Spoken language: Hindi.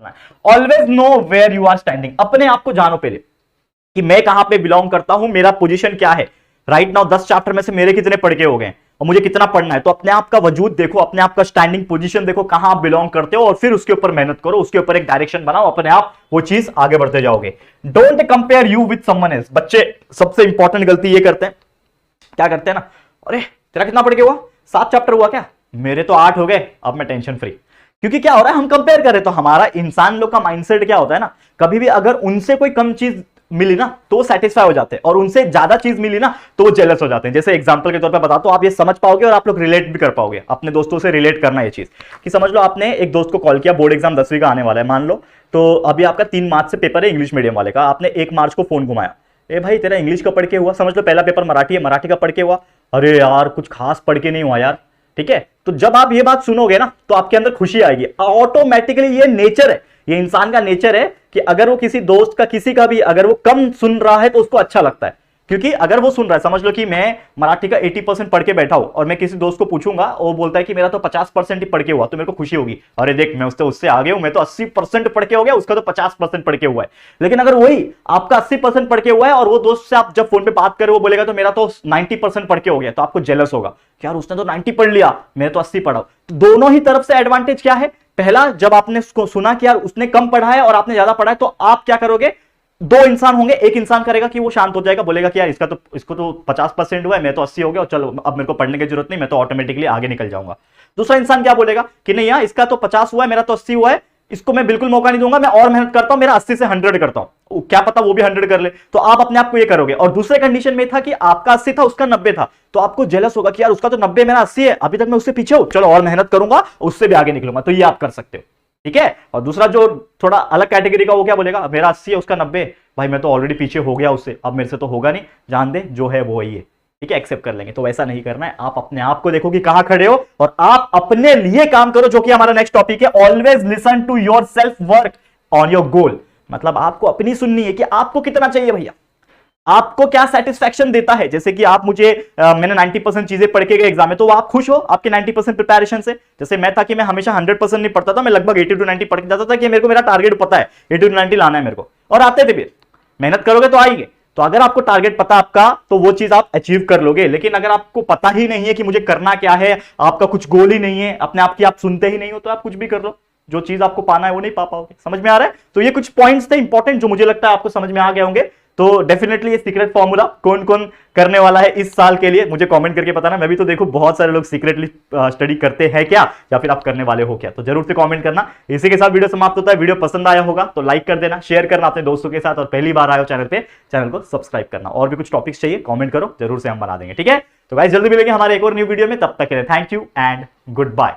Always know where you are standing, अपने आप को जानो पहले कि मैं कहां पे बिलोंग करता हूं, मेरा पोजीशन क्या है। राइट नाउ 10 चैप्टर में से मेरे कितने पढ़ के हो गए और मुझे कितना पढ़ना है, तो अपने आप का वजूद देखो, अपने आप का स्टैंडिंग पोजीशन देखो, कहां आप बिलोंग करते हो और फिर उसके ऊपर मेहनत करो, उसके ऊपर एक डायरेक्शन बनाओ, अपने आप वो चीज आगे बढ़ते जाओगे। Don't compare you with someone else. बच्चे सबसे इंपॉर्टेंट गलती ये करते हैं, क्या करते हैं ना, अरे तेरा कितना पढ़ के हुआ, 7 चैप्टर हुआ क्या, मेरे तो 8 हो गए, अब मैं टेंशन फ्री। क्योंकि क्या हो रहा है, हम कंपेयर कर रहे, तो हमारा इंसान लोग का माइंडसेट क्या होता है ना, कभी भी अगर उनसे कोई कम चीज मिली ना तो सेटिस्फाई हो जाते हैं, और उनसे ज्यादा चीज मिली ना तो वो जेलस हो जाते हैं। जैसे एग्जांपल के तौर पे बताता हूं, आप ये समझ पाओगे और आप लोग रिलेट भी कर पाओगे, अपने दोस्तों से रिलेट करना ये चीज कि समझ लो आपने एक दोस्त को कॉल किया, बोर्ड एग्जाम 10वीं का आने वाला है मान लो, तो अभी आपका 3 मार्च से पेपर है इंग्लिश मीडियम वाले का, आपने 1 मार्च को फोन घुमाया, ए भाई तेरा इंग्लिश का पढ़ के हुआ, समझ लो पहला पेपर मराठी है, मराठी का पढ़ के हुआ, अरे यार कुछ खास पढ़ के नहीं हुआ यार, ठीक है। तो जब आप ये बात सुनोगे ना तो आपके अंदर खुशी आएगी ऑटोमेटिकली, ये नेचर है, ये इंसान का नेचर है कि अगर वो किसी दोस्त का, किसी का भी अगर वो कम सुन रहा है तो उसको अच्छा लगता है। क्योंकि अगर वो सुन रहा है, समझ लो कि मैं मराठी का 80% पढ़ के बैठा हूं और मैं किसी दोस्त को पूछूंगा और वो बोलता है कि मेरा तो 50% ही पढ़ के हुआ, तो मेरे को खुशी होगी, अरे देख मैं उससे आगे हूं, मैं तो 80% पढ़ के हो गया, उसका तो 50% पढ़ के हुआ है। लेकिन अगर वही आपका 80% पढ़ के हुआ है और वो दोस्त से आप जब फोन पे बात करें वो बोलेगा तो मेरा तो 90% पढ़ के हो गया, तो आपको जेलस होगा कि यार उसने तो 90 पढ़ लिया, मैं तो 80 पढ़ा। तो दोनों ही तरफ से एडवांटेज क्या है, पहला जब आपने उसको सुना कि यार उसने कम पढ़ा है और आपने ज्यादा पढ़ा है, तो आप क्या करोगे, 2 इंसान होंगे, एक इंसान करेगा कि वो शांत हो जाएगा, बोलेगा कि यार इसको तो 50% हुआ है, मैं तो 80 हो गया और चलो अब मेरे को पढ़ने की जरूरत नहीं, मैं तो ऑटोमेटिकली आगे निकल जाऊंगा। दूसरा इंसान क्या बोलेगा कि नहीं यार इसका तो 50 हुआ है, मेरा तो 80 हुआ है, इसको मैं बिल्कुल मौका नहीं दूंगा, मैं और मेहनत करता हूं, मेरा 80 से 100 करता हूं, क्या पता वो भी 100 कर ले। तो आप अपने आप को ये करोगे। और दूसरे कंडीशन में था कि आपका 80 था, उसका 90 था, तो आपको जेलस होगा कि यार उसका तो 90 मेरा 80 है, अभी तक मैं उससे पीछे हूं, चलो और मेहनत करूंगा, उससे भी आगे निकलूंगा। तो ये आप कर सकते हो, ठीक है। और दूसरा जो थोड़ा अलग कैटेगरी का, वो क्या बोलेगा, मेरा 80 है उसका 90, भाई मैं तो ऑलरेडी पीछे हो गया उससे, अब मेरे से तो होगा नहीं, जान दे जो है वो वही है, ठीक है, एक्सेप्ट कर लेंगे। तो वैसा नहीं करना है, आप अपने आप को देखो कि कहां खड़े हो और आप अपने लिए काम करो, जो कि हमारा नेक्स्ट टॉपिक है। Always listen to yourself, work on your goal. मतलब आपको अपनी सुननी है कि आपको कितना चाहिए भैया, आपको क्या सेटिस्फैक्शन देता है। जैसे कि आप मुझे मैंने 90% चीजें पढ़ के गए एग्जाम में, तो आप खुश हो आपके 90% प्रिपरेशन से। जैसे मैं था कि मैं हमेशा 100% नहीं पढ़ता था, मैं लगभग 80 to 90 पढ़ के जाता था कि मेरे को मेरा टारगेट पता है 80 to 90 लाना है मेरे को, और आते थे फिर, मेहनत करोगे तो आएंगे। तो अगर आपको टारगेट पता आपका, तो वो चीज आप अचीव कर लोगे। लेकिन अगर आपको पता ही नहीं है कि मुझे करना क्या है, आपका कुछ गोल ही नहीं है, अपने आप की आप सुनते ही नहीं हो, तो आप कुछ भी कर लो, जो चीज आपको पाना है वो नहीं पा पाओगे। समझ में आ रहा है? तो ये कुछ पॉइंट्स थे इंपॉर्टेंट, जो मुझे लगता है आपको समझ में आ गए होंगे। तो डेफिनेटली ये सीक्रेट फॉर्मूला कौन कौन करने वाला है इस साल के लिए, मुझे कमेंट करके बताना। मैं भी तो देखो बहुत सारे लोग सीक्रेटली स्टडी करते हैं क्या, या फिर आप करने वाले हो क्या, तो जरूर से कमेंट करना। इसी के साथ वीडियो समाप्त होता है। वीडियो पसंद आया होगा तो लाइक कर देना, शेयर करना अपने दोस्तों के साथ, और पहली बार आए हो चैनल पे, चैनल को सब्सक्राइब करना। और भी कुछ टॉपिक्स चाहिए कमेंट करो, जरूर से हम बना देंगे, ठीक है। तो गाइस जल्दी मिलेंगे हमारे एक और न्यू वीडियो में, तब तक के लिए thank you and good bye.